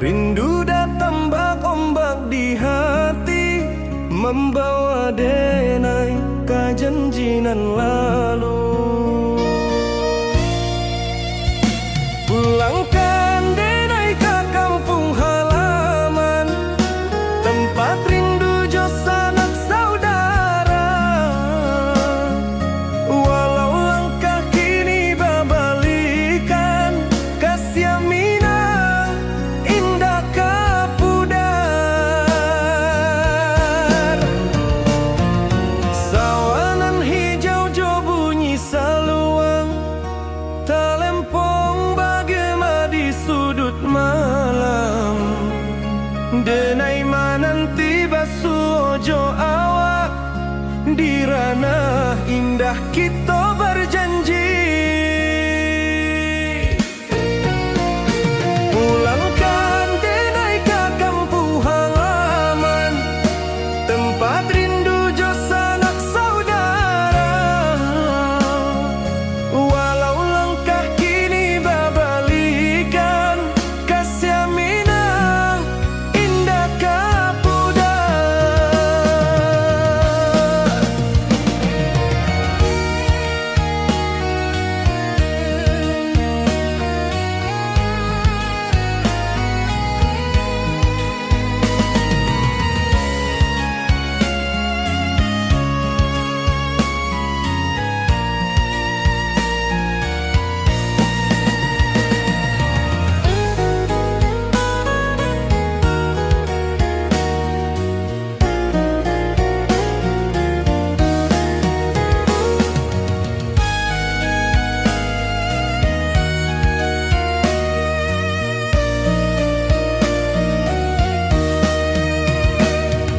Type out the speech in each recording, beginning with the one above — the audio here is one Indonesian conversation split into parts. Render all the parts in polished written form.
Rindu datang ombak di hati, membawa denai ke janjinan lalu. Pulangkan denai ke kampung halaman, tempat rindu jo sanak saudara. Walau langkah kini babalikan, kasih Minang indah kapudar. Sawanan hijau jo bunyi saluang, talempong bagema di sudut malam. Denai mananti basuh ojo awak, di ranah indah kita berjanji. Pulangkan denai ke kampung halaman, tempat rindu jo sanak saudara. Walau langkah kini babalikan, kasih Minang indah kapudar.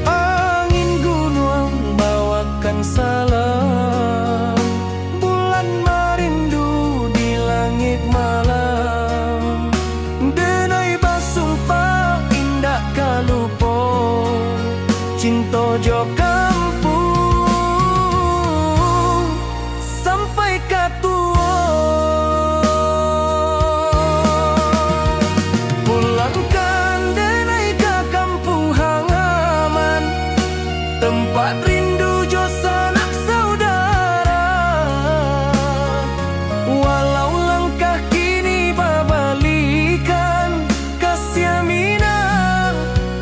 Angin gunung bawakan salam, bulan merindu di langit malam. Denai basumpah indah kalupo, cinta jo kampung sampai katua. Pulangkan denai ke kampung halaman, tempat rindu jo sanak saudara. Walau langkah kini babalikan, kasih Minang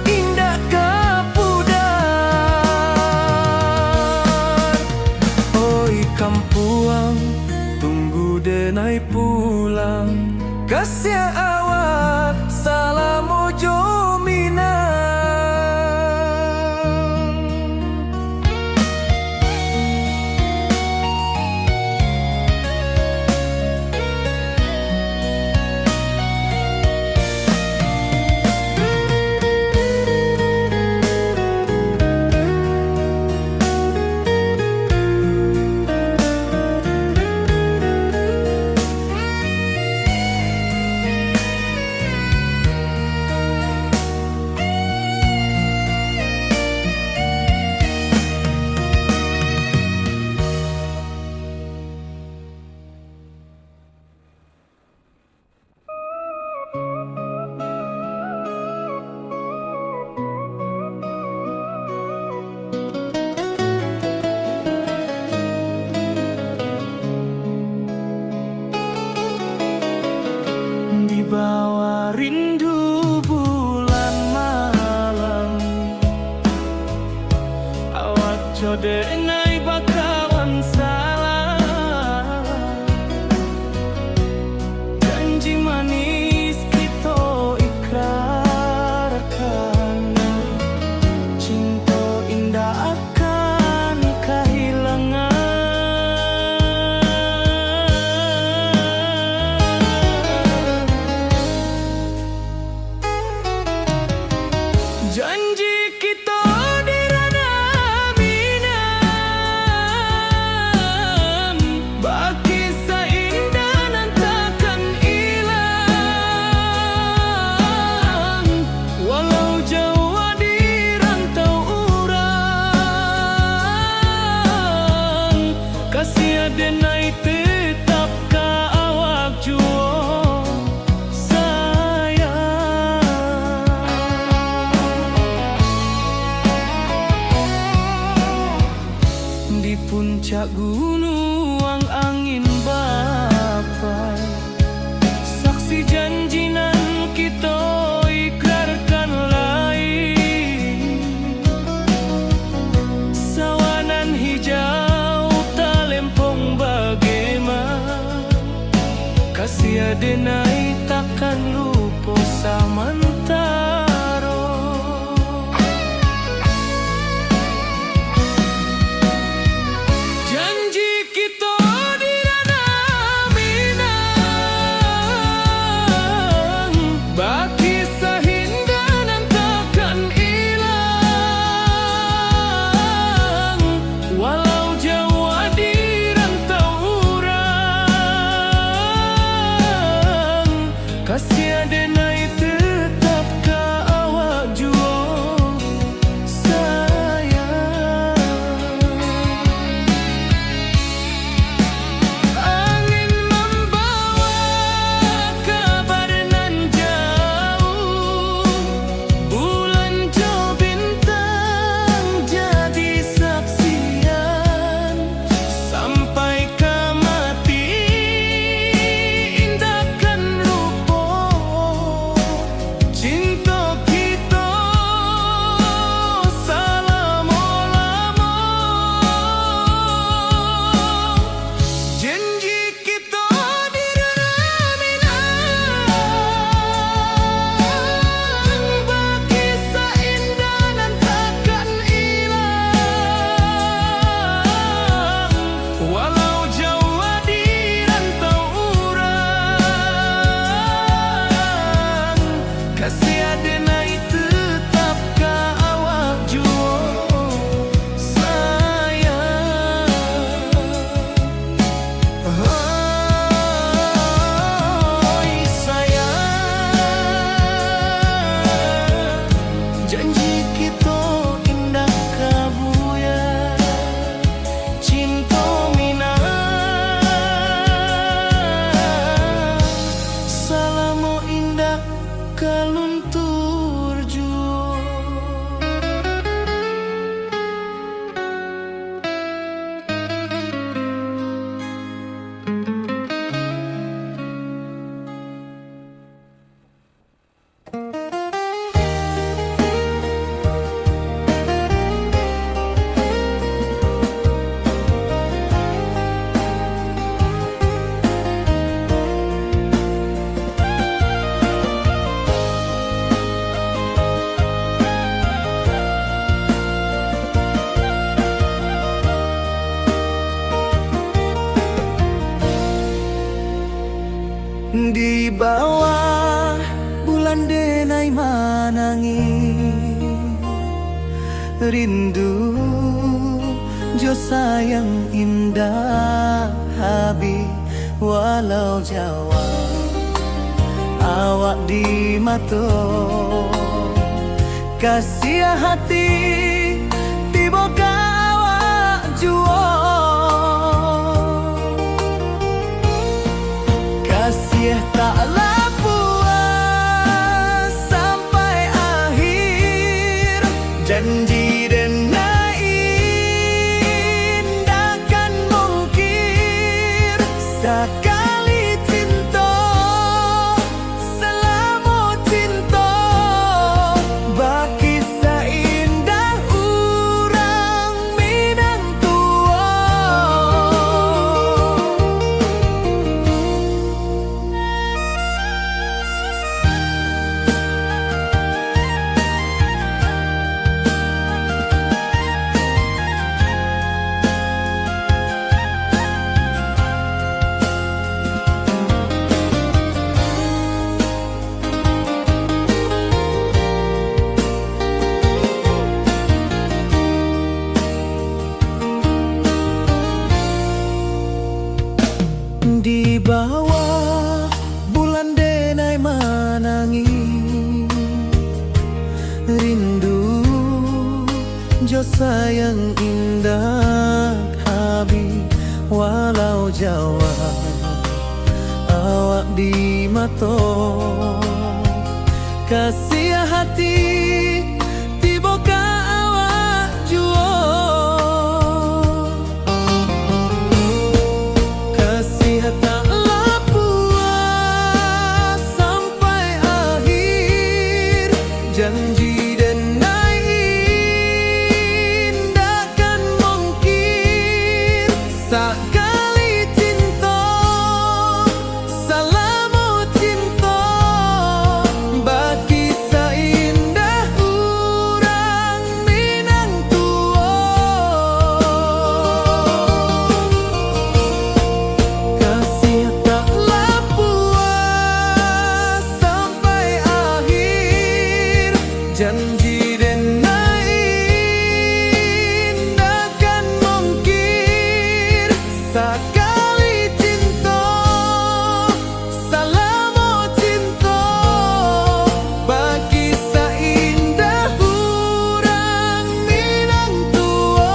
indah kapudar. Oi kampuang, tunggu denai pulang, kasih awak salam ojo Minang. Di bawah rindu bulan malam, awak jo denai bakawan salam. Janji manis kita ikrarkan, cinta indah akan kehilangan. Janji kita di ranah Minang, baki seindah nan takkan hilang. Walau jauh di rantau urang, kasih denai tetap ka awak juo sayang. denai takkan lupa samantaro. Janji kita di ranah Minang, baki sahindanan takkan hilang. Walau Jawa di rantau urang, kasih denai tetap ka awak juo sayang. Angin membawa kabar nan jauh, bulan jo bintang jadi saksian. Sampai ke mati indahkan rupo cinta kita selama-lama. Janji kita di ranah Minang, baki seindah dan takkan hilang. Walau Jawa di rantau urang, kasih denai tetap ka awak juo sayang. Oi sayang, janji kita indah kabuya, cinta Minang salamo indah kaluntur juo. Di bawah bulan denai manangi, rindu jo sayang indah habi. Walau Jawa awak di mato, kasih hati tiba ka awak juo. Kasih taklah puas sampai akhir, janji denai indahkan mungkir. Sekali cinta selama cinta, baki seindah urang Minang tua. Di bawah bulan denai manangi, rindu jo sayang indah habi. Walau Jawa awak di mato, kasih hati tiba ka awak juo. Kasih taklah puas sampai akhir, janji denai indahkan mungkir. Sekali cinta selama janji denai indakan mungkir sekali cinta selama cinta bagi seindah urang Minang tua.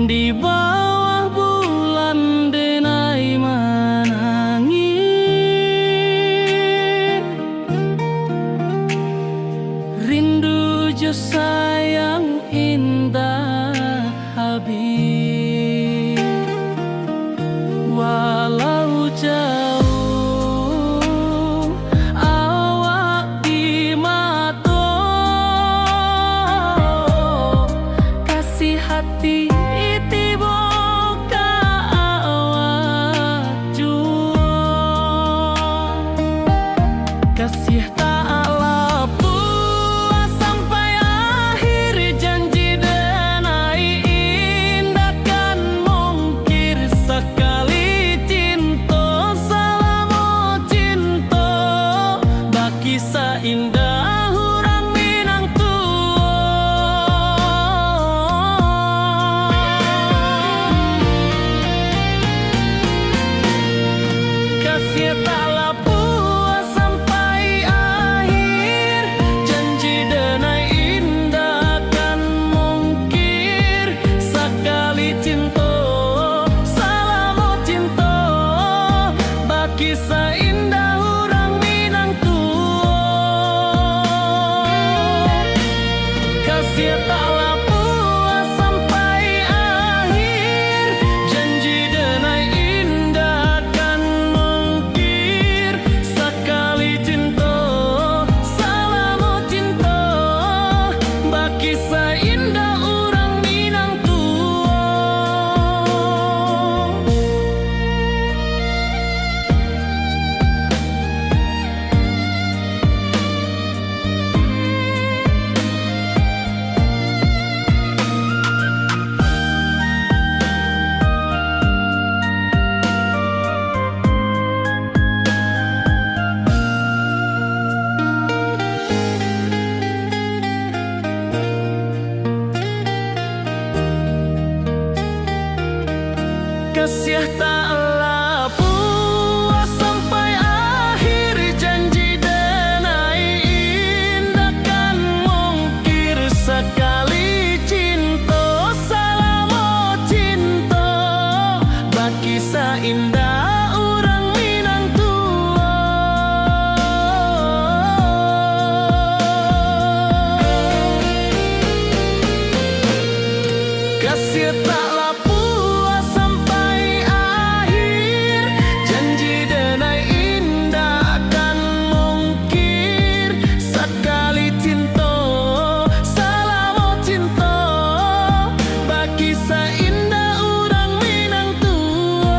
Di bawah bulan denai menangis, rindu jo sayang indah habis. Walau jauh awak di mata, kasih hati kasih tak puas sampai akhir, janji denai indakan mungkir sekali cinta selama cinta bagi seindah urang Minang tua. Kasih tak puas sampai akhir, janji denai indakan mungkir sekali cinta selama cinta bagi seindah urang Minang tua. Kasih tak puas sampai akhir, janji denai indakan mungkir sekali cinta selama cinta bagi seindah urang Minang tua. Kasih tak puas sampai akhir, janji denai indakan mungkir sekali cinta selama cinta bagi seindah urang Minang tua. Kasih tak puas sampai akhir, janji denai indakan mungkir sekali cinta selama cinta bagi seindah urang Minang tua.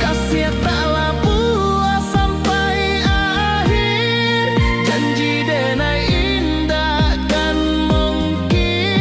Kasih tak puas sampai akhir, janji denai indakan mungkir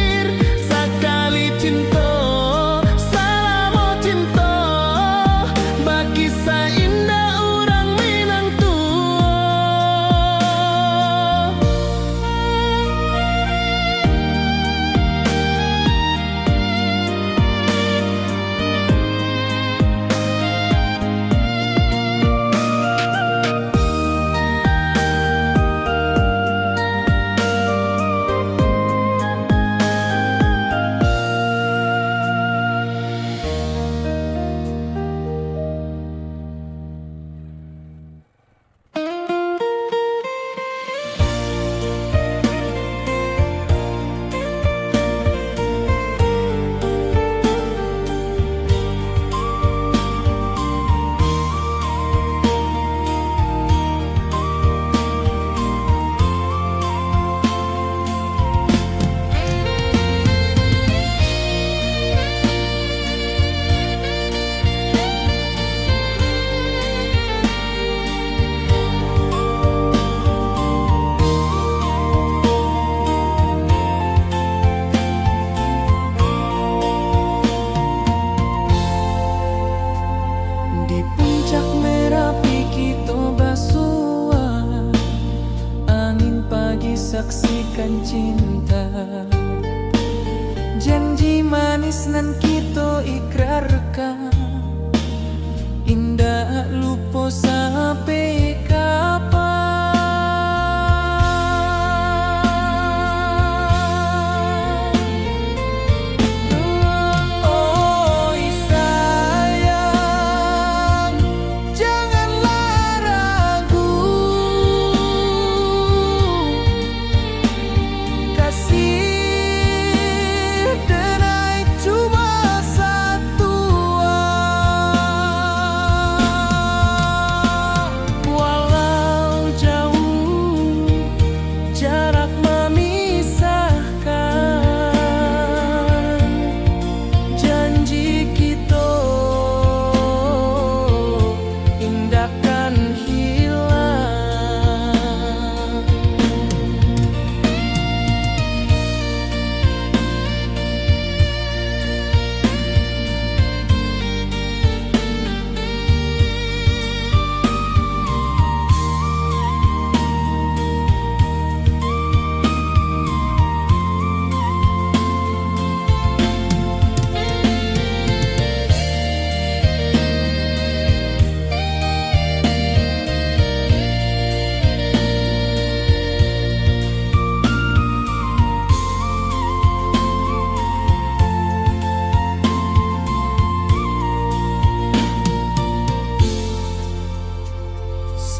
Wis nan kita ikrarkan indah lupa sampai kapan. Oi sayang, janganlah ragu, kasih denai cuma satu. Walau jauh jarak memisahkan, janji kita indahkan hilang.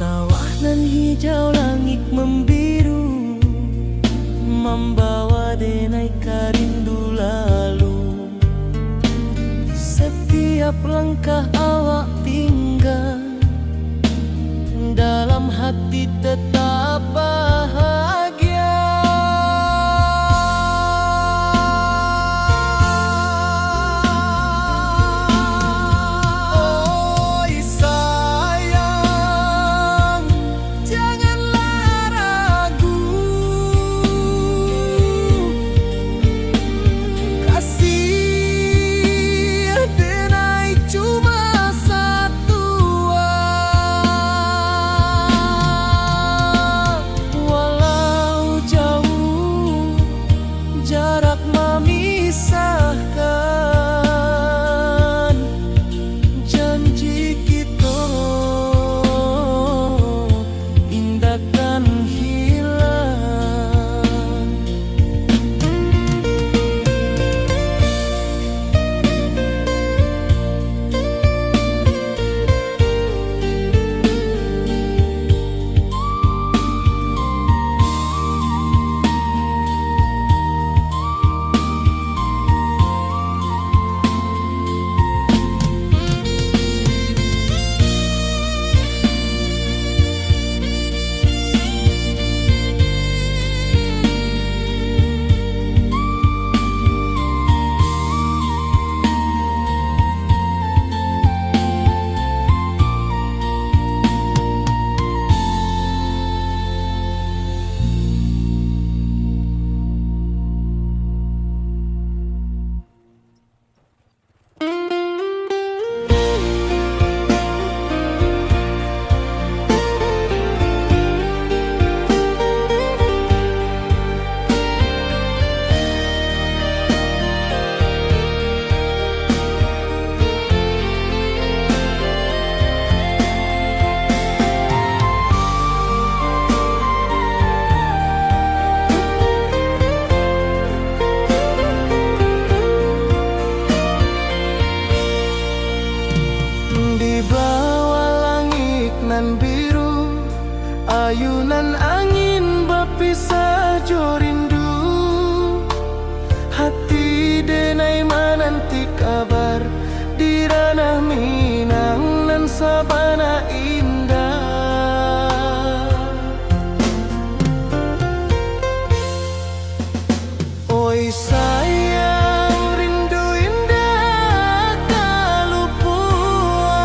Sawah nan hijau, langit membiru, membawa denai karindu lalu. Setiap langkah awak tinggal, dalam hati tetap bahagia. Oi sayang, janganlah ragu, kasih denai cuma satu. Walau jauh jarak memisahkan, janji kita indahkan hilang. Di bawah langit nan biru, ayunan angin berpisah jo rindu. Hati denai menanti kabar di ranah Minang nan sabana indah. Oi sayang, rindu indah kalupua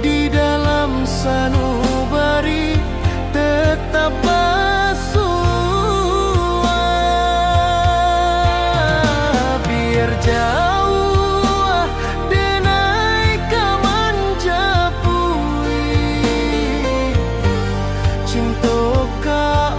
di dalam sanubari tetap bersua. Biar jauh denai kaman japui, cinta ka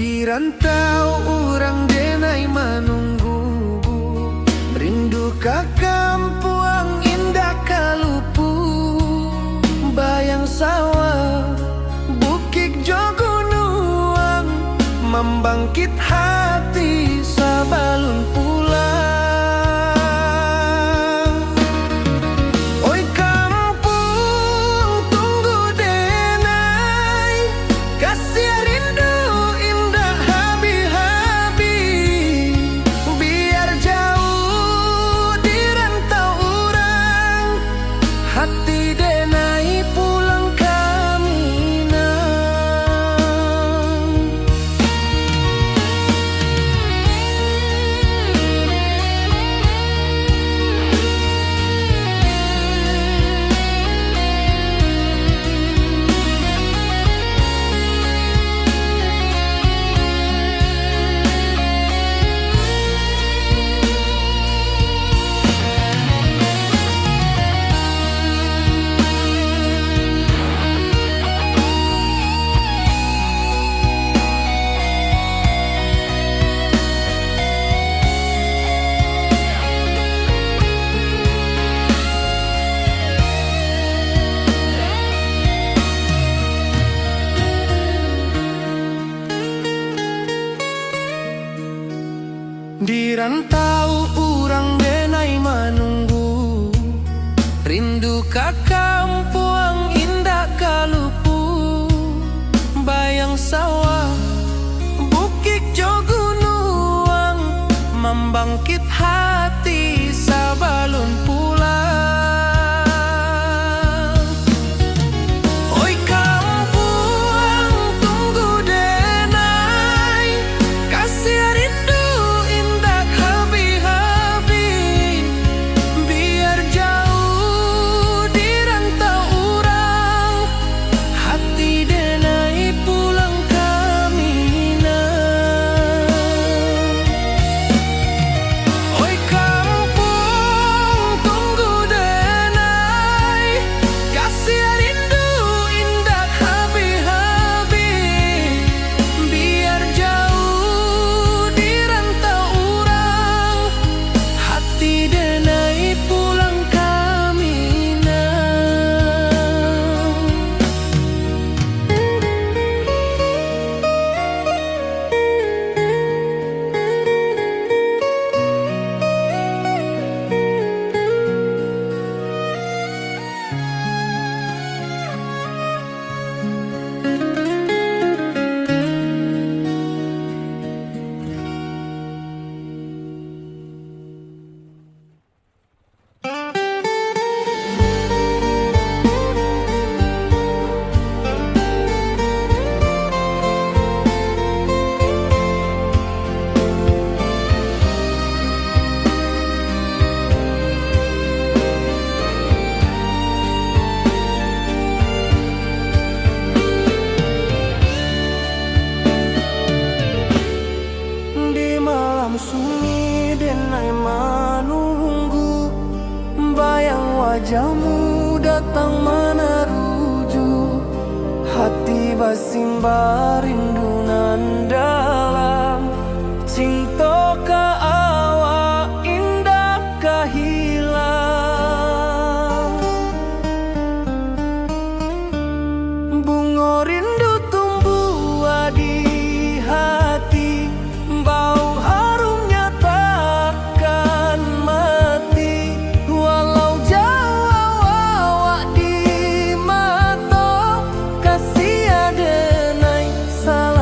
Di rantau orang denai menunggu, rindu ka kampuang indah kalupu. Bayang sawah, bukit jo gunung, membangkit hati sabalun pulang. Oi kampung tunggu denai, kasih rindu indah habi-habi. Biar jauh di rantau orang, hati denai pulang kaminang. Di rantau urang denai menunggu, rindu ka kampuang indah kalupu. Bayang sawah, bukit jo gunung, membangkit hati sabalun pulang. Oi kampuang tunggu denai, kasih rindu indah habi-habi. Biar jauh di rantau urang, hati denai pulang kaminang. Oi kampung tunggu denai, kasih rindu indah habi-habi. Biar jauh di rantau urang, hati denai pulang kaminang. Di malam sunyi denai menunggu, bayang wajahmu datang meneruju. Hati basimba rindu nan dalam, cinta ka awak indah ka hilang. Bunga rindu tumbuh di hati, bau harumnya takkan mati. Walau jauh awak di mata, kasih denai salah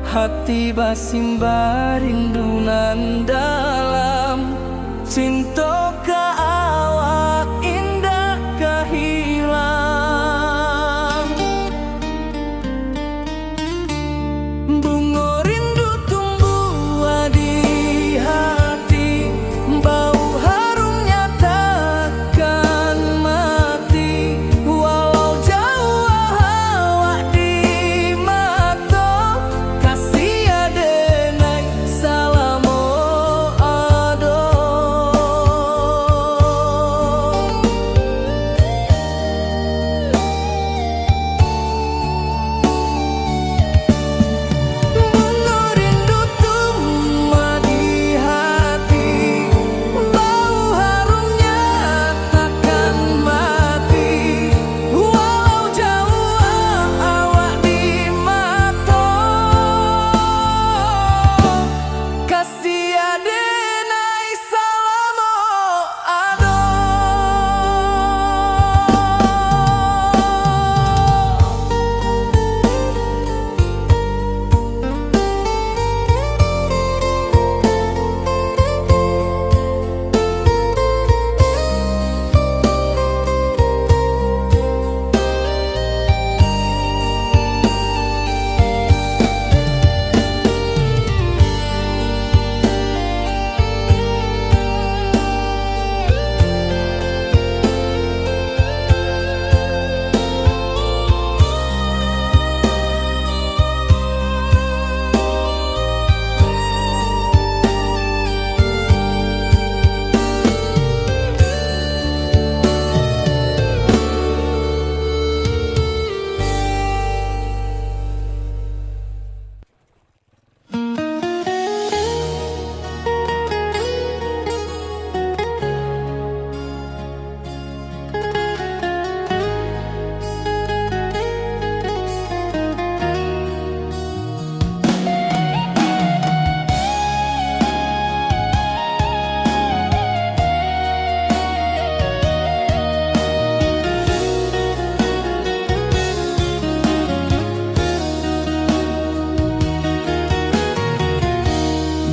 hati basimba rindunan dalam cinta ka awak indah kahilang. Bunga rindu tumbuh di hati, bau harumnya takkan mati. Walau jauh awak di mata, kasih adenai salamo ado. Bunga rindu tumbuh di hati, bau harumnya takkan mati. Walau jauh awak di mata, kasih adenai salamo ado.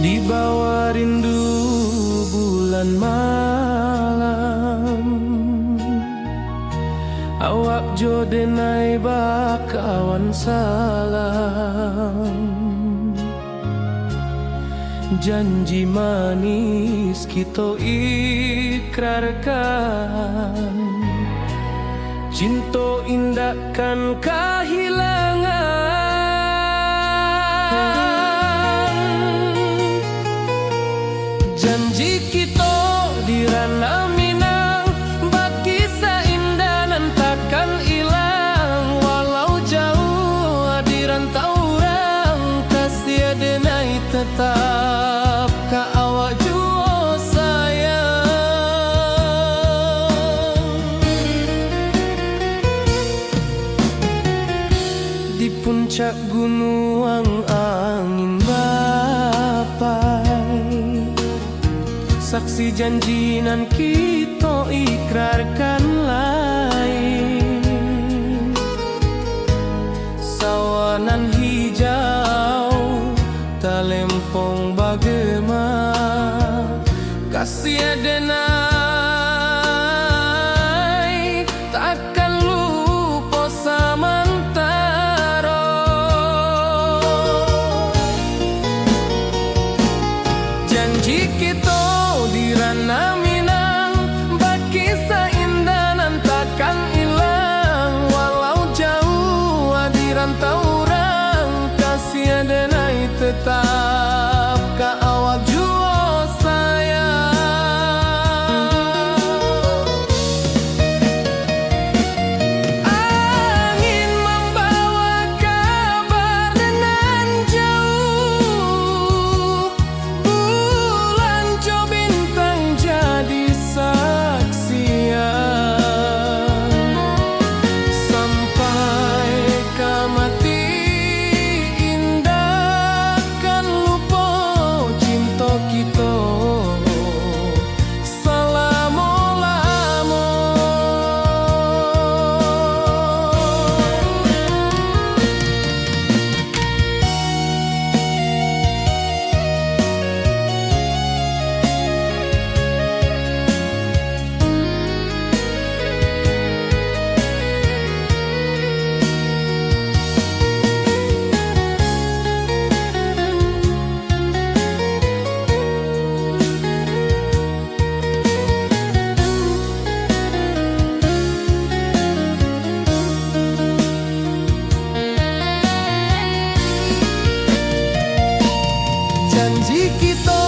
Di bawah rindu bulan malam, awak jodenai bakawan salam. Janji manis kita ikrarkan, cinta indahkan kehilangan. Janji kita di ranah Minang, bakisah indah nan takkan hilang. Walau jauh di rantau orang, kasih adenai tetap ka awak jua sayang. Di puncak gunung angin bapai, saksi janji nan kita ikrarkan lain. Sawanan hijau talempong bagema, kasih adenai takkan lupa samantara. Janji kita di ranah Minang, bakisah indah Janji kita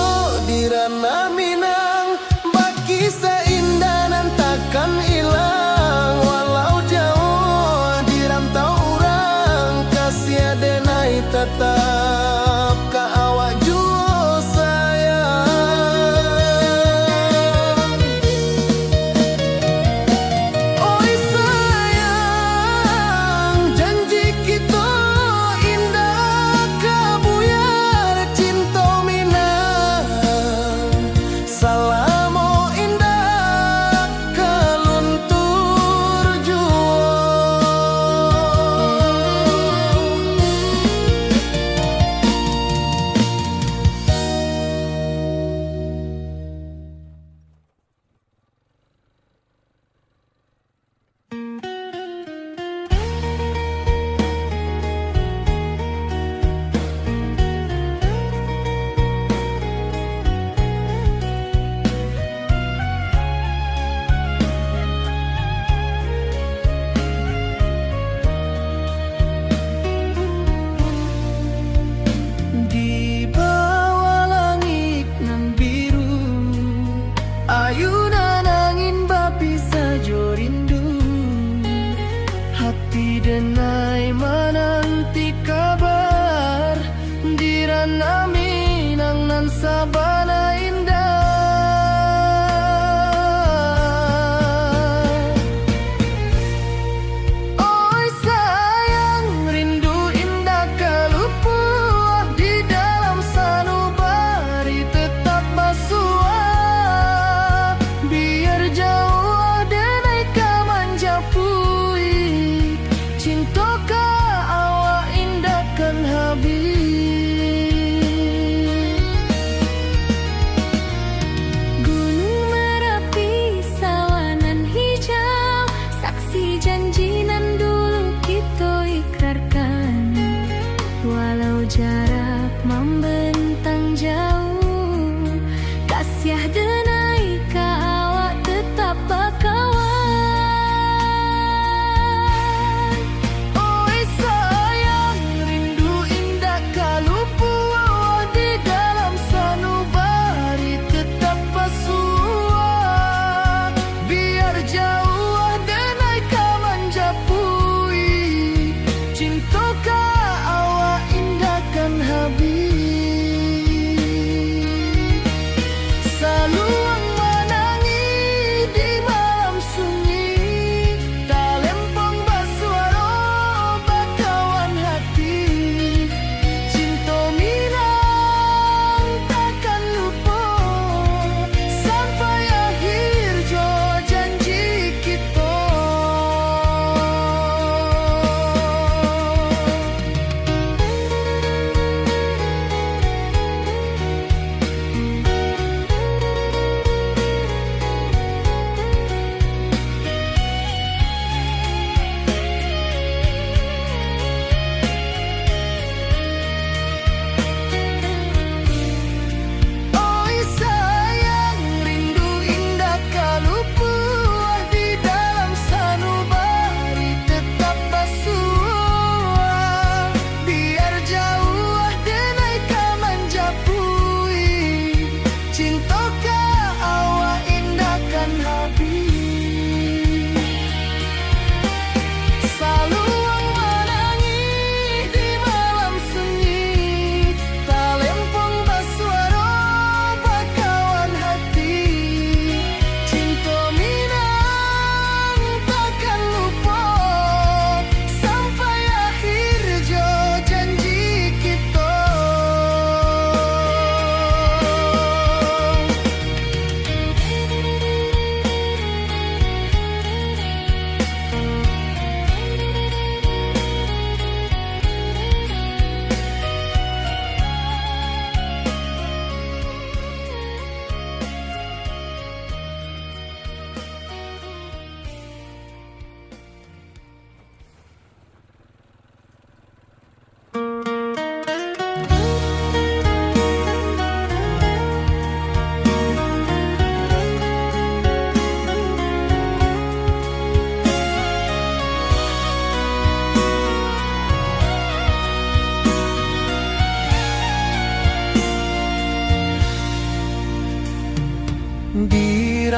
di ranah Minang, bagi seindah dan takkan hilang. Walau jauh di rantau orang, kasih denai tetap ka awak jua sayang. Oi sayang, janji kita indah kabuyar cinta Minang. Salamo indah kaluntur jua. Di bawah langit nan biru, ayunan angin bapi sajo rindu. Hati denai menanti kabar, di ranah Minang nan sabana indah. Oi sayang, rindu indah kalupuah di dalam sanubari tetap basuah. Biar jauh denai ka manjapui, cinta ka awak indah kan habis. Gunung Merapi, sawanan hijau, saksi janji nan dulu kita ikrarkan. Walau jarak membentang jauh, kasih denai ka awak tetap bakawan. Oi sayang, rindu indah kalupuah di dalam sanubari tetap basuah. Biar jauh denai ka manjapui, cinta ka awak indah kan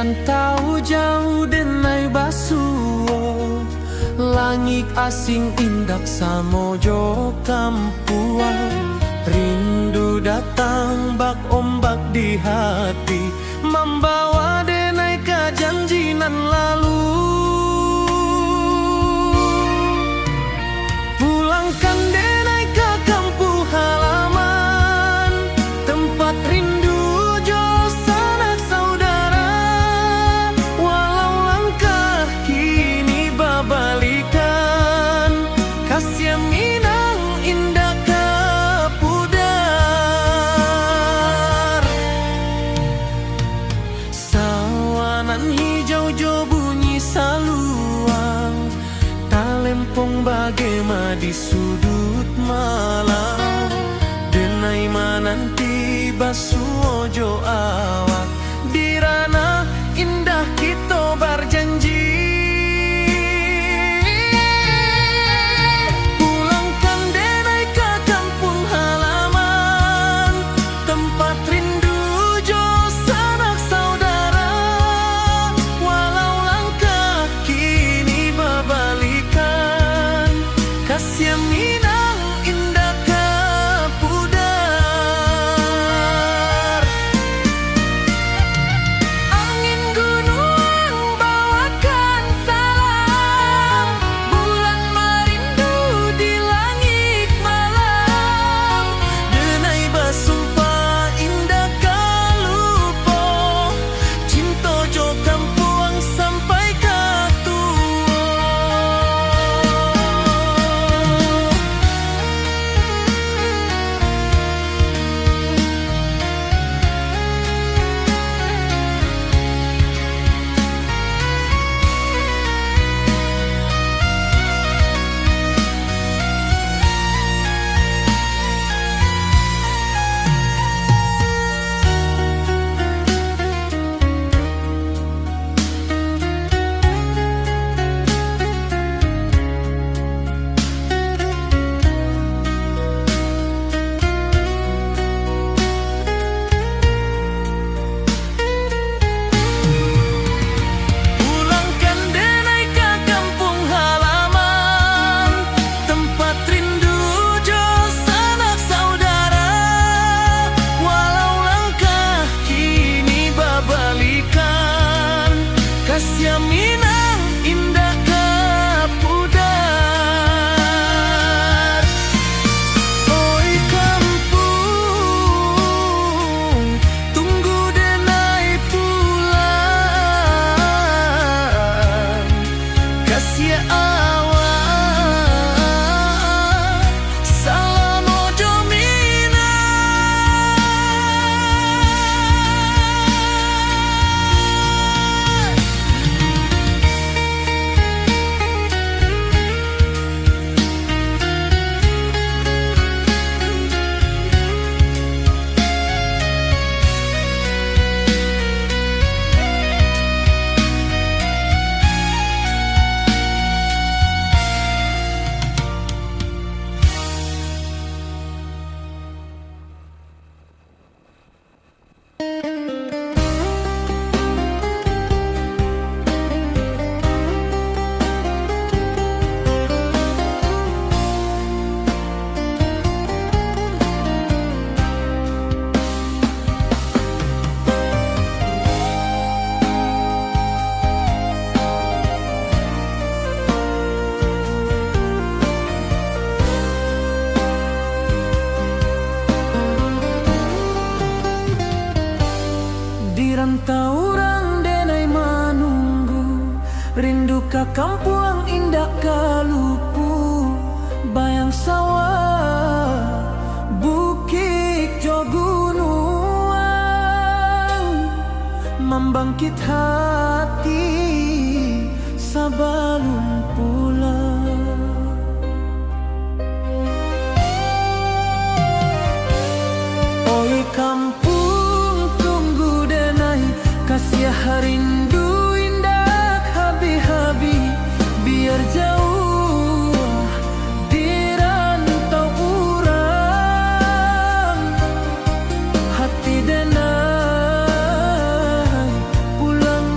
rantau jauh denai basuo, langit asing indak samojo kampuang. Rindu datang bak ombak di hati, membawa denai ke janjinan lalu. Pulangkan denai ke kampung halaman, tempat rindu jo sanak saudara. Walau langkah kini babalikan, kasih minang indah ke pudar. Sawanan hijau jo bunyi saluang, talempong bagema di sudut malam. Denai mananti basuojo awak, di ranah indah kita berjanji. Pulangkan denai ke kampung halaman, tempat rindu jo sanak saudara. Walau langkah kini babalikan, kasih minang indah ke pudar. Angin gunung bawakan salam, bulan merindu di langit malam. Denai basumpah indah kalupo, cinta jo kampuang sampai ke tua. Pulangkan denai ke kampung halaman, tempat rindu jo sanak saudara. Walau langkah kini babalikan, kasih minang indah ke pudar. Oi kampung, tunggu denai pulang. Kasih awak, salam ojo minang. Di rantau orang denai manunggu, rindu ke kampung indah kalupu. Bayang sawah, bukit jo gunung, membangkit hati sebelum pulang. Oi kampung, tunggu denai, kasih rindu indah habi-habi. Biar jauh di rantau urang, hati denai pulang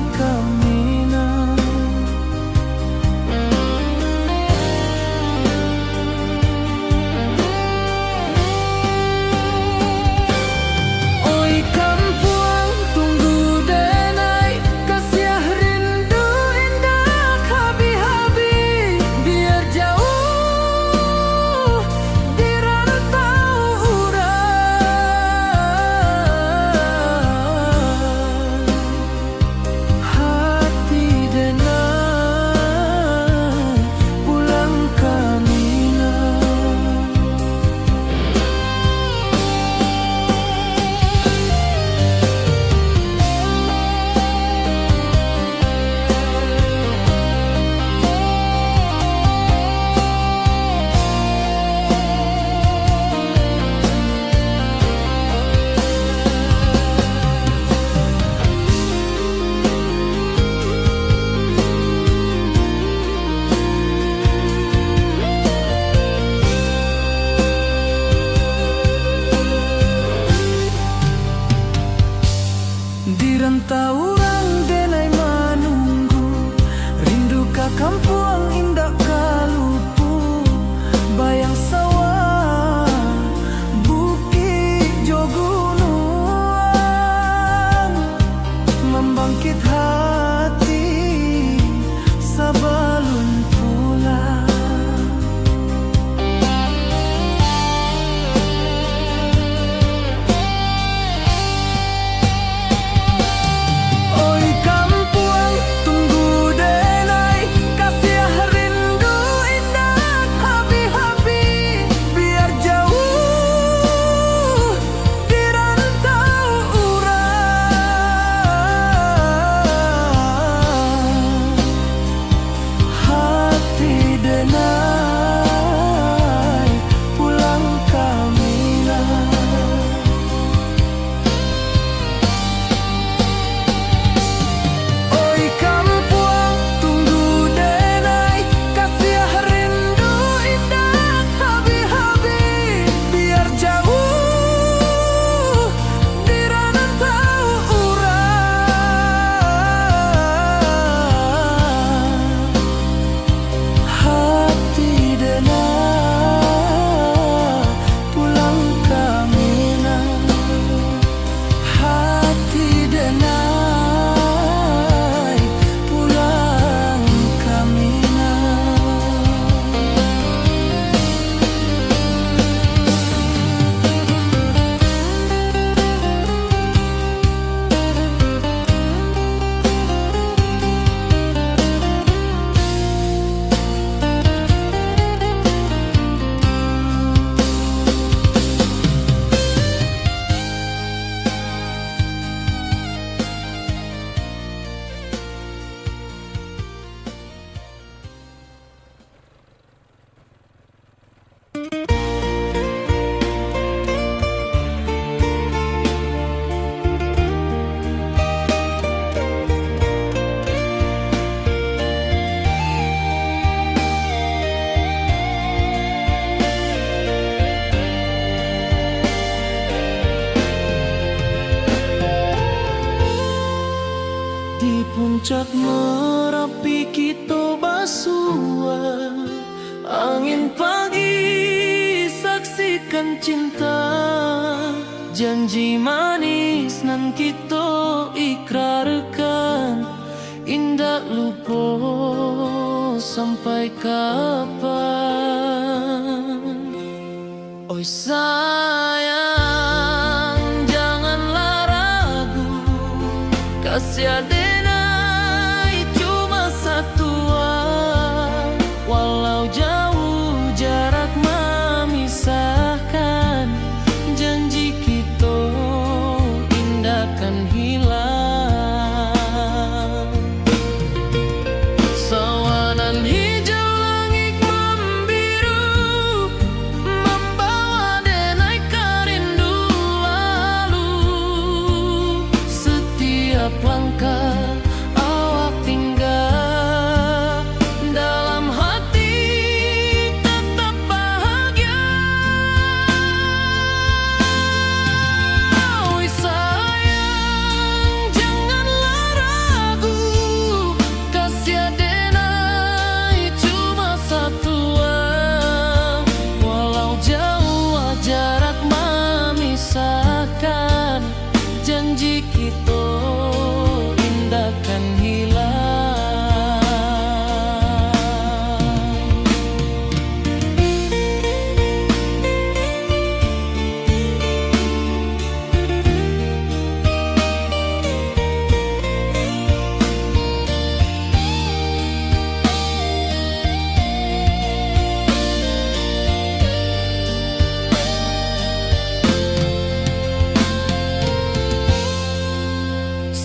Rantau orang denai menunggu, rindu ka kampung indah kalupu, bayang sawah bukit jo gunung, membangkit hati sebelum pulang. Oi kampung tunggu denai, kasih rindu indah habi-habi, biar jauh di rantau urang. Hati denai pulang ke Minang. Oi kampung tunggu denai, kasih rindu indah habi-habi, biar jauh di rantau urang. Hati denai pulang ke Minang. Hati denai pulang ke Minang. Di puncak Merapi kita basua, angin pagi saksikan cinta, janji manis nan kita ikrarkan, indah lupa sampai kapan. Oi sayang janganlah ragu, kasih denai cuma satu, walau jauh jarak memisahkan, janji kita indah kan hilang. Sawanan hijau langit membiru, membawa denai kerindu lalu, setiap langkah awak tinggal, dalam hati tetap bahagia. Oi sayang janganlah ragu, kasih denai cuma satu, walau jauh jarak memisahkan, janji kita indah kan hilang.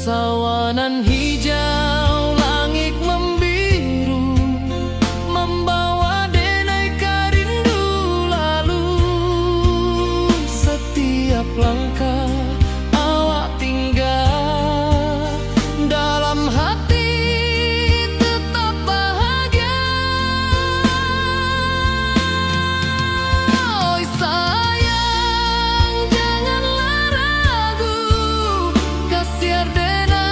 Sawanan hijau langit membiru, membawa denai kerindu lalu, setiap langkah awak tinggal, dalam hati tetap bahagia. Oi sayang janganlah ragu, kasih denai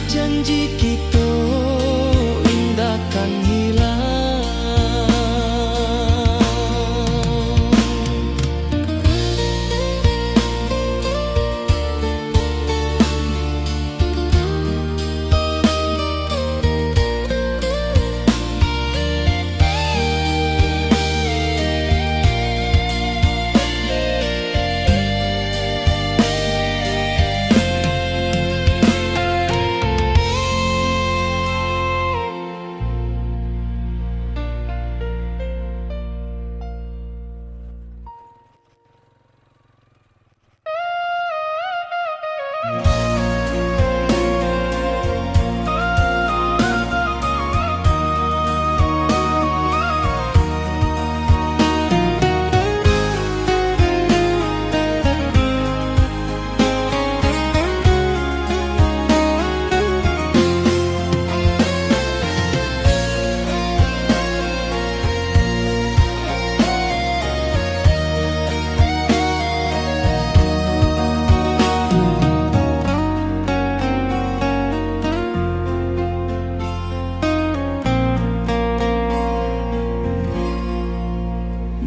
janji kita indah kan hilang.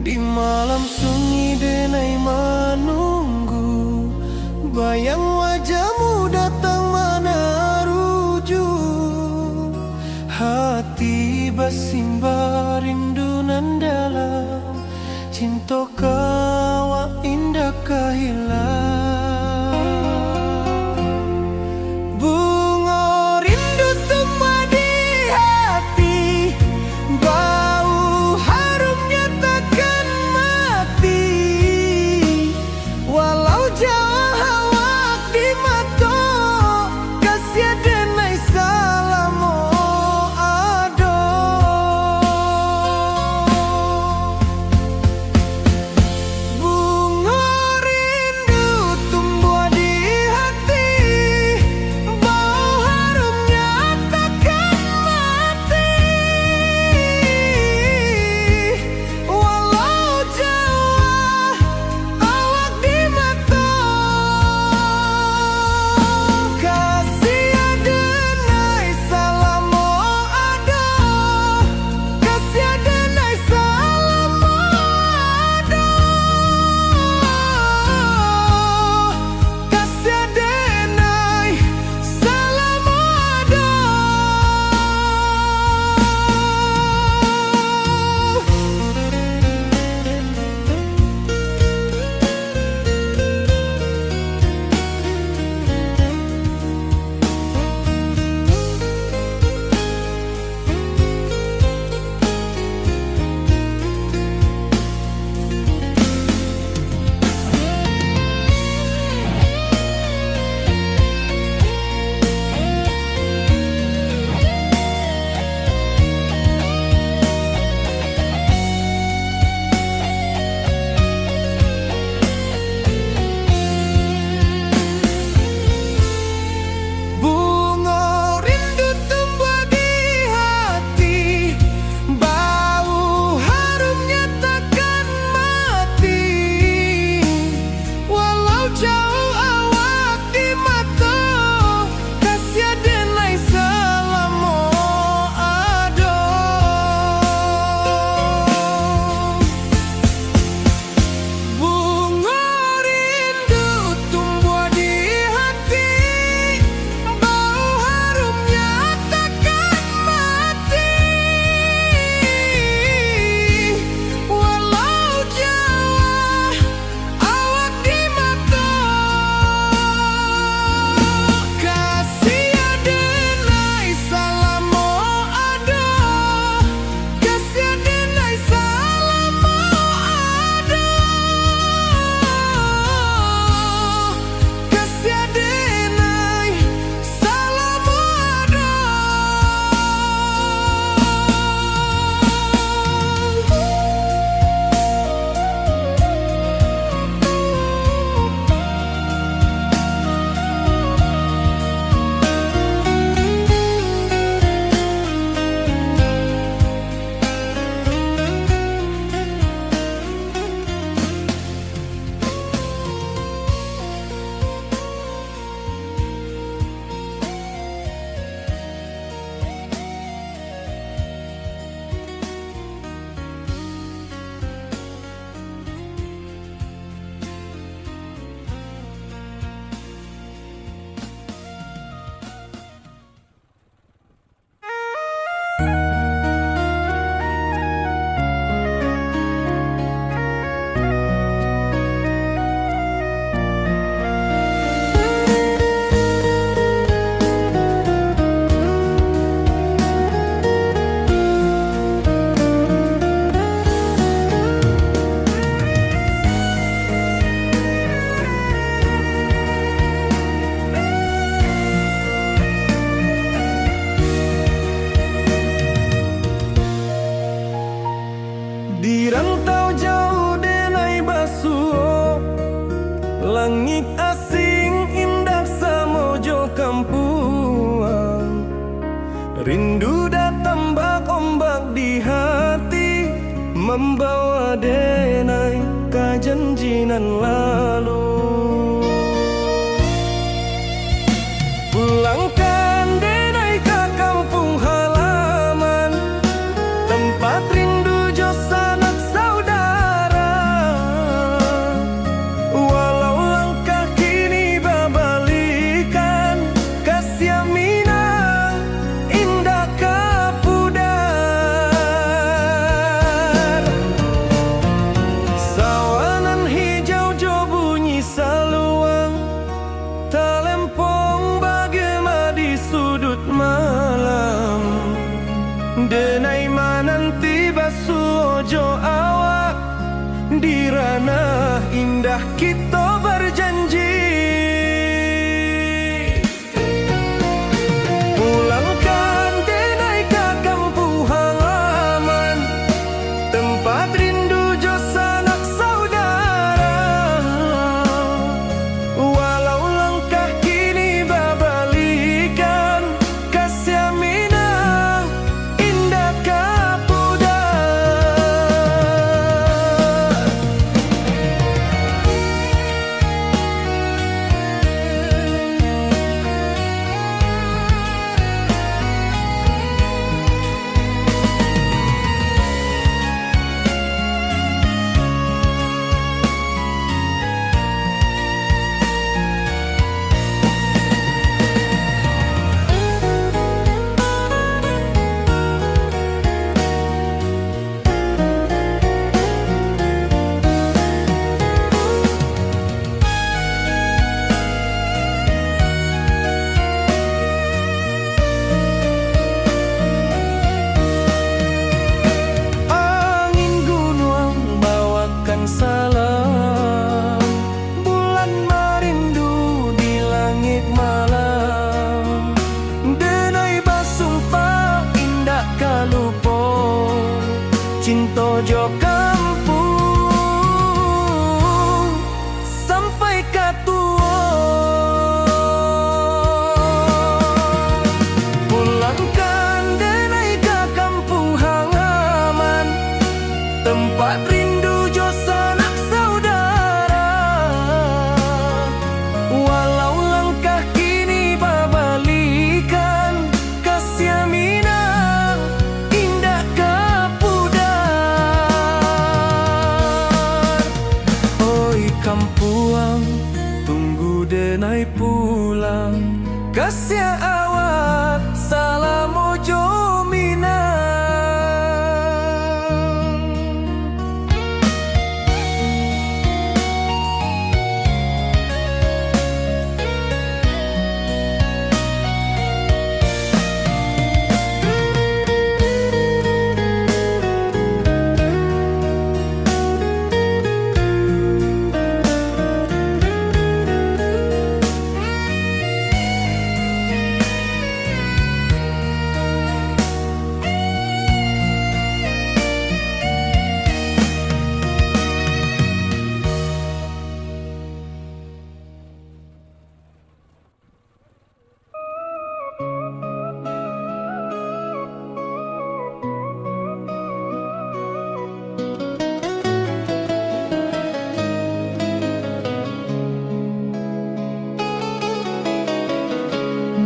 Di malam sunyi denai menunggu, bayang wajahmu datang meneruju. Hati bersimbar rindu nan dalam, cinta kawa indah kehilang. Bunga rindu tumbuh di hati, bau harumnya takkan mati. Walau jauh awak di mata, kasih denai salamo ado. Bunga rindu Rindu datang ombak di hati, membawa denai ke janjinan lalu. Pulangkan denai ke kampung halaman, tempat rindu jo sanak saudara. Walau langkah kini babalikan, kasih Minang indah kapudar. Sawanan hijau jo bunyi saluang, talempong bagema di sudut malam. Denai mananti basuh jo awak, di ranah indah kita berjanji. Pulangkan denai ke kampung halaman, tempat rindu jo sanak saudara. Walau langkah kini babalikan, kasih Minang indah kapudar. Angin gunung bawakan salam, bulan merindu di langit malam. Denai basumpah indah kalupo, cinta jo kampung sampai katua. Pulangkan denai ke kampung halaman, tempat rindu jo sanak saudara. Walau langkah kini babalikan, kasih Minang indah kapudar. Oi kampuang, tunggu denai pulang, kasih awak salam ojo Minang.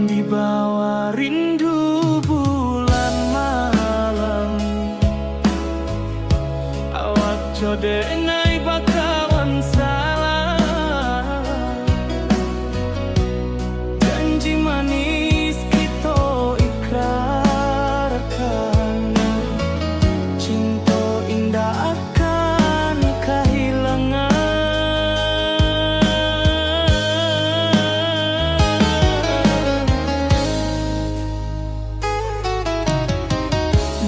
Di bawah rindu bulan malam, awak jo denai bakawan salam. Janji manis kita ikrarkan, cinta indah akan kehilangan.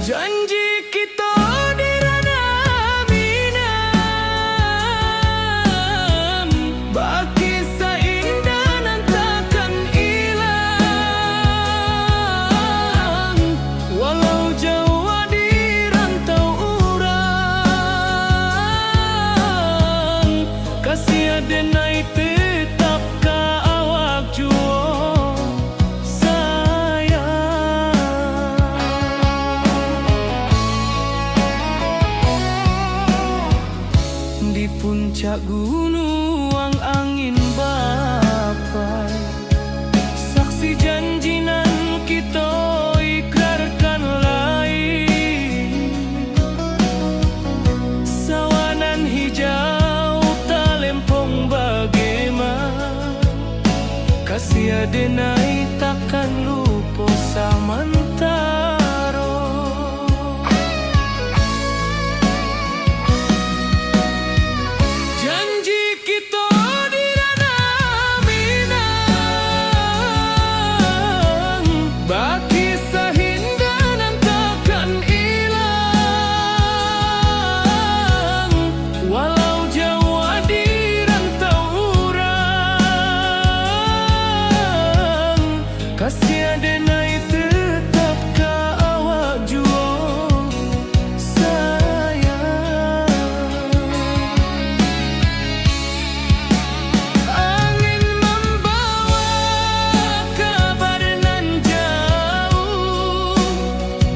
Janji kita di ranah Minang, baki seindah nan takkan hilang. Walau jauh di rantau urang, kasih denai tetap ka awak juo sayang. denai takkan lupa samantaro. Janji kita di ranah Minang, baki sahindanan takkan hilang. Walau Jawa di rantau urang, kasih denai tetap ka awak juo sayang. Angin membawa kabar nan jauh,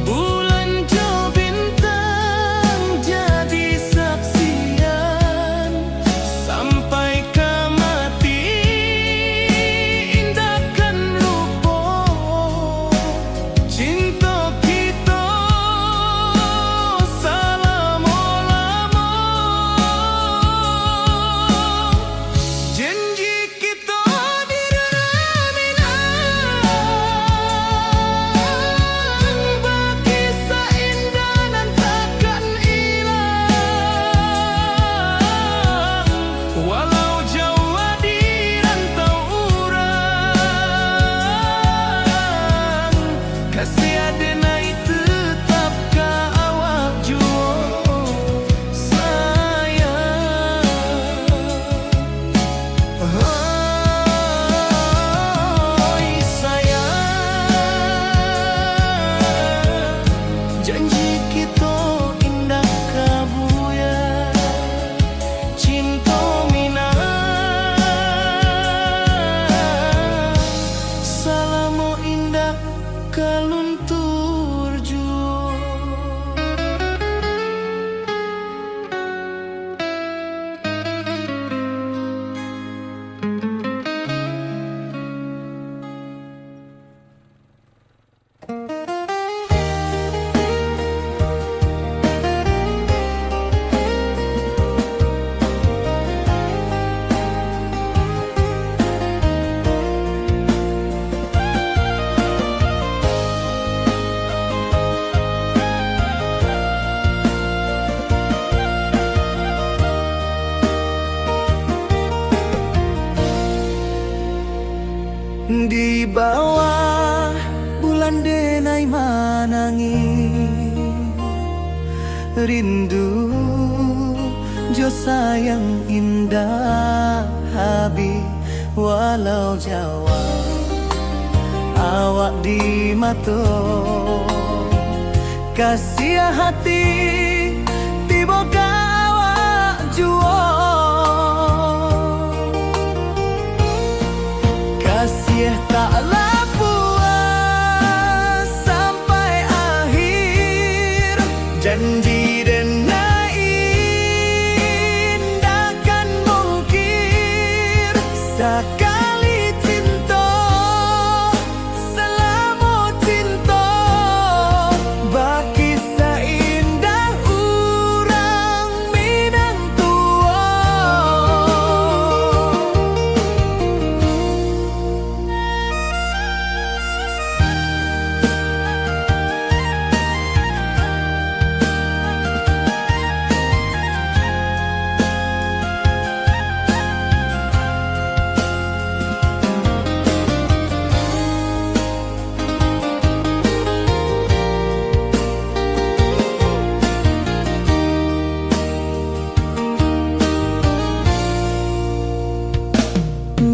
bulan jo bintang jadi saksian. Sampai ke mati indahkan lupa cinta kita selama-lama. Janji kita di ranah Minang, baki seindah nan takkan hilang. Walau Jawa di rantau urang, kasih denai tetap ka awak juo sayang. Oi sayang, janji kita indah kabuya, cinta Minang salamo indah kaluntur juo. Di bawah bulan denai manangi, rindu jo sayang indah habi. Walau Jawa awak di mato, kasih hati tiba ka awak juo. Kasih taklah puas sampai akhir, janji denai indahkan mungkir. Sekali cinta selama cinta, baki seindah urang Minang tua.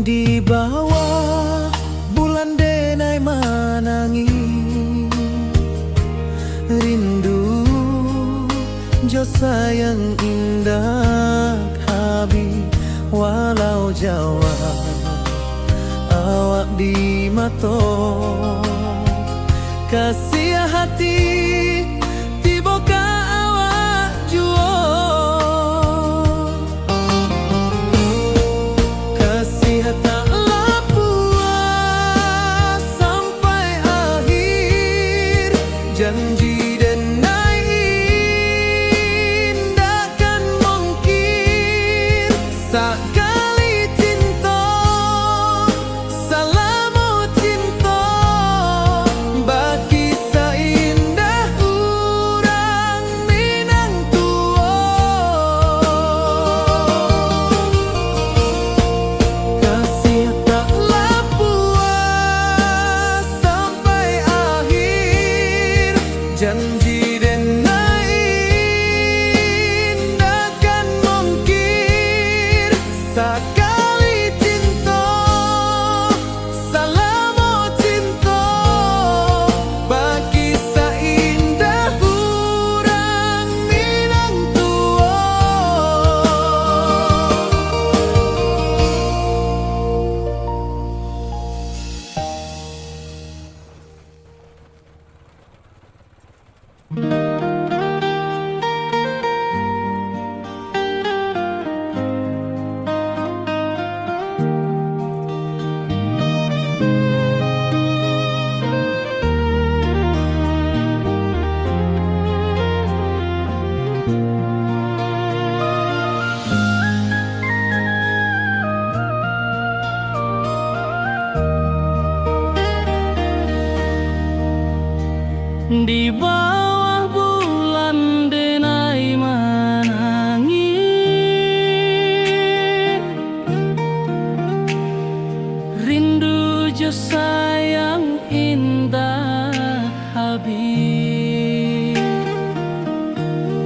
Di bawah bulan denai manangi, rindu jo sayang indah habi. Walau Jawa awak di mato, kasih hati tiba ka awak juo. Kasih taklah puas sampai akhir, janji denai indahkan mungkir. Sekali cinta selama Di bawah bulan denai menangi, rindu jo sayang indah habis.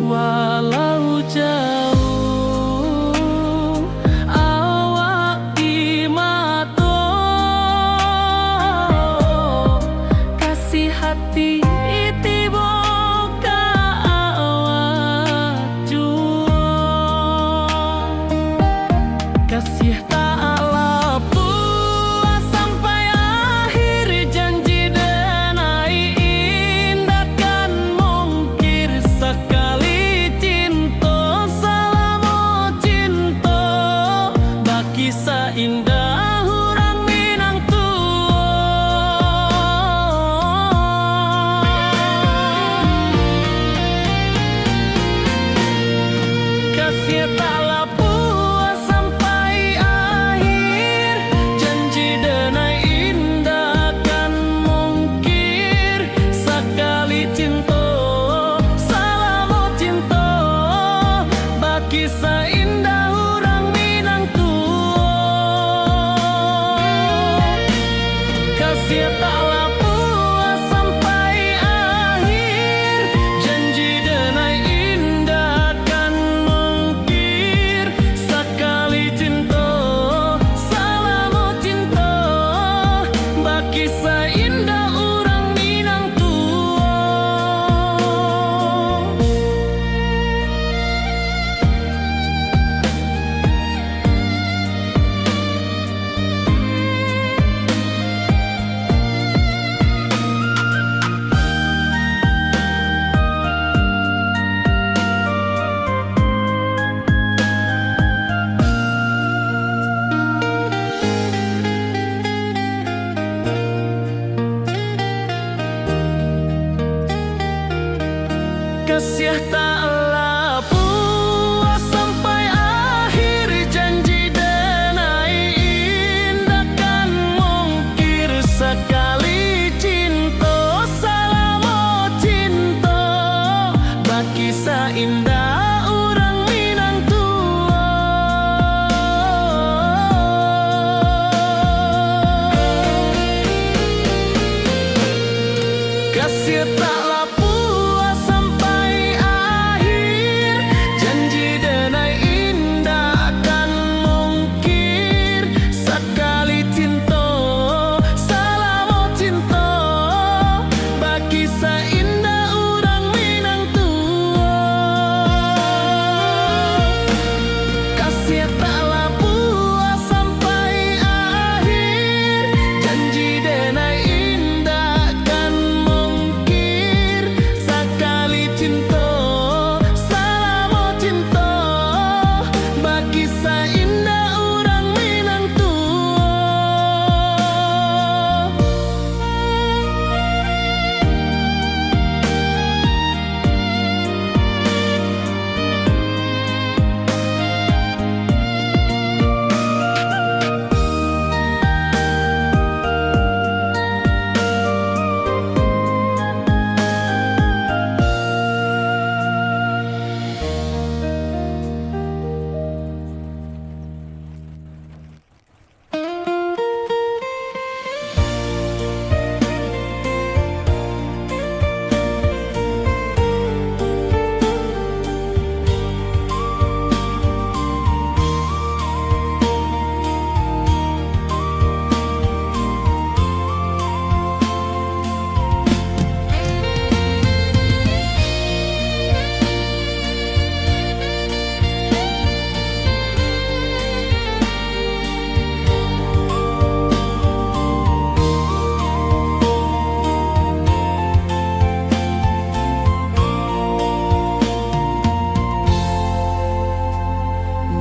Walau jauh awak di mata, kasih hati kasih tak puas sampai akhir, janji denai indah kan mungkir sekali cinta selama cinta baki seindah orang Minang tua. Kasih tak puas sampai akhir, janji denai indah kan mungkir sekali cinta selama cinta baki seindah orang Minang tua. Kasih tak puas sampai akhir, janji denai indah kan mungkir sekali cinta selama cinta baki seindah orang Minang tua. Kasih taklah puas sampai akhir, janji denai indah kan mungkir sekali cinta selama cinta baki seindah orang Minang tua. Kasih taklah puas sampai akhir, janji denai indah kan mungkir sekali cinta selama cinta baki seindah orang Minang tua. Kasih taklah puas sampai akhir, janji denai indah kan mungkir sekali cinta selama cinta baki seindah orang Minang tua.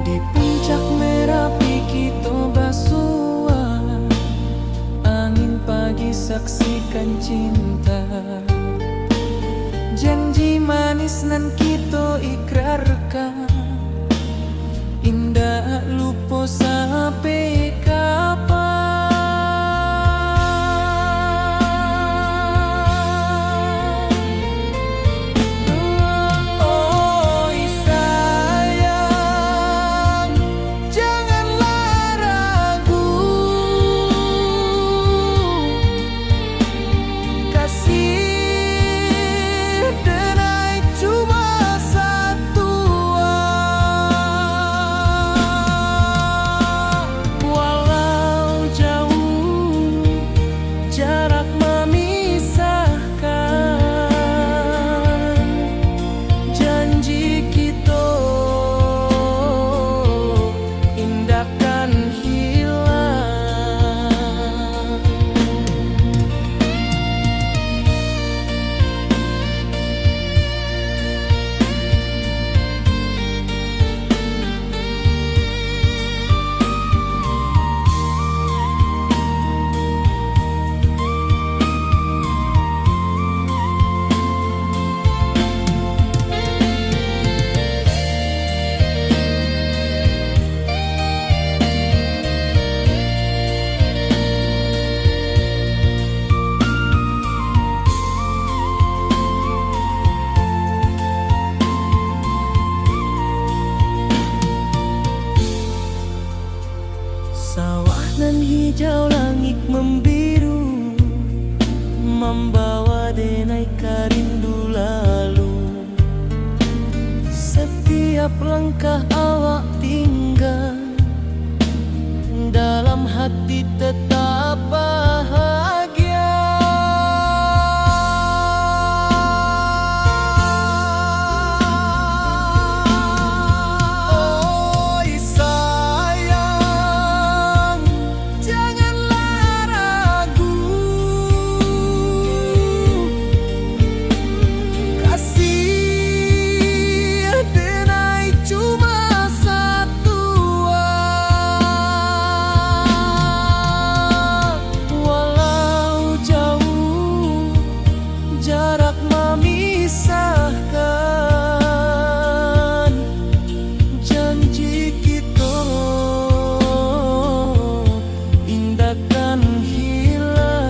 Di puncak Merapi kita basua, angin pagi saksikan cinta, janji manis nan kita ikrarkan, indah lupa sampai kapan. membawa denai karindu lalu. Setiap langkah awak tinggal, dalam hati tetap bahagia. Oi sayang, janganlah ragu, kasih denai cuma satu. Walau jauh jarak memisahkan, janji kita indahkan hilang.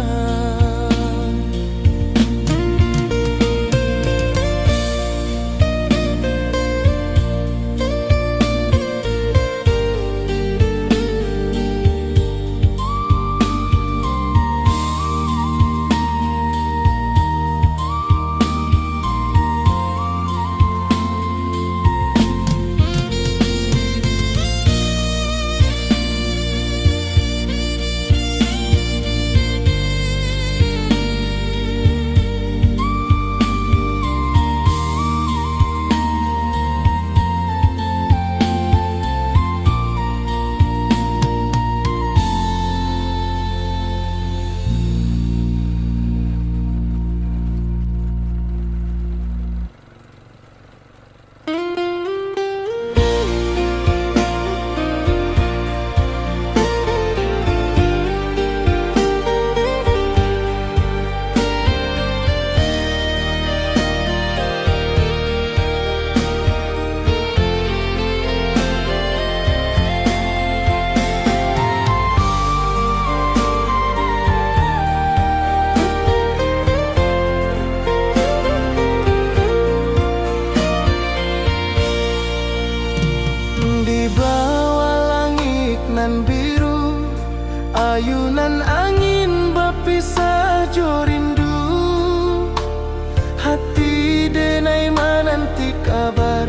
Di bawah langit nan biru, ayunan angin berpisah jo rindu. Hati denai menanti kabar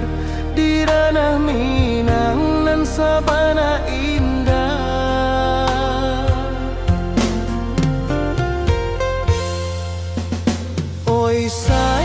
di ranah Minang nan sabana indah. Oi sayang,